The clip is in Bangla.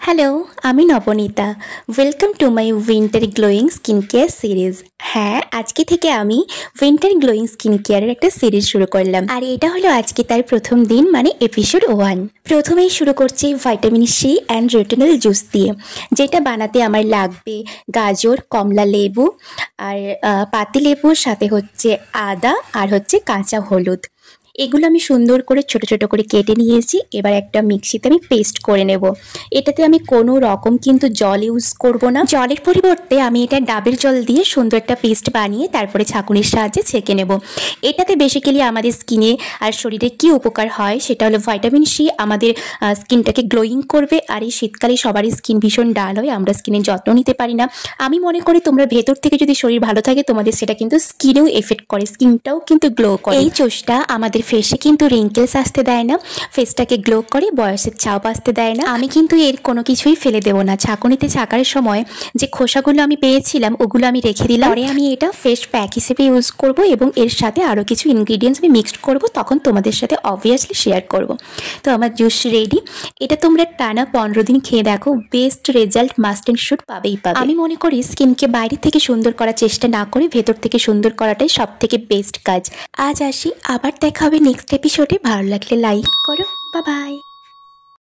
হ্যালো, আমি Nabanita. Welcome to my winter glowing skin care series. হ্যাঁ, আজকে থেকে আমি উইন্টার গ্লোয়িং স্কিন কেয়ারের একটা সিরিজ শুরু করলাম। আর এটা হলো আজকে তার প্রথম দিন, মানে এপিসোড 1। প্রথমেই শুরু করছি vitamin C and retinol juice দিয়ে, যেটা বানাতে আমার লাগবে গাজর, কমলা লেবু আর পাতি লেবুর সাথে হচ্ছে আদা আর হচ্ছে কাঁচা হলুদ। এগুলো আমি সুন্দর করে ছোট ছোট করে কেটে নিয়েছি। এবার একটা মিক্সিতে আমি পেস্ট করে নেব। এটাতে আমি কোনো রকম কিন্তু জল ইউজ করব না। জলের পরিবর্তে আমি এটা ডাবের জল দিয়ে সুন্দর একটা পেস্ট বানিয়ে তারপরে ছাঁকুনির সাহায্যে ছেঁকে নেব। এটাতে বেসিক্যালি আমাদের স্কিনে আর শরীরে কি উপকার হয় সেটা হলো ভিটামিন সি আমাদের স্কিনটাকে গ্লোয়িং করবে। আর এই শীতকালে সবারই স্কিন ভীষণ ডাল হয়, আমরা স্কিনের যত্ন নিতে পারি না। আমি মনে করি তোমরা ভেতর থেকে যদি শরীর ভালো থাকে তোমাদের সেটা কিন্তু স্কিনেও এফেক্ট করে, স্কিনটাও কিন্তু গ্লো করে। এই জুসটা আমাদের ফেসে কিন্তু রিঙ্কেলস আসতে দেয় না, ফেসটাকে গ্লো করে, বয়সের ছাপ আসতে দেয় না। আমি কিন্তু এর কোনো কিছুই ফেলে দেবো না। ছাঁকুনিতে ছাঁকার সময় যে খোসাগুলো আমি পেয়েছিলাম ওগুলো আমি রেখে দিলাম। পরে আমি এটা ফেস প্যাক হিসেবে ইউজ করব এবং এর সাথে আরও কিছু ইনগ্রিডিয়েন্টস আমি মিক্সড করব, তখন তোমাদের সাথে অবভিয়াসলি শেয়ার করব। তো আমার জুস রেডি। এটা তোমরা টানা 15 দিন খেয়ে দেখো, best result must and should পাবেই পাবে। আমি মনে করি স্কিনকে বাইরে থেকে সুন্দর করার চেষ্টা না করে ভেতর থেকে সুন্দর করাটাই সব থেকে বেস্ট কাজ। আজ আসি, আবার দেখা হবে নেক্সট এপিসোডে। ভালো লাগলে লাইক করো। Bye bye.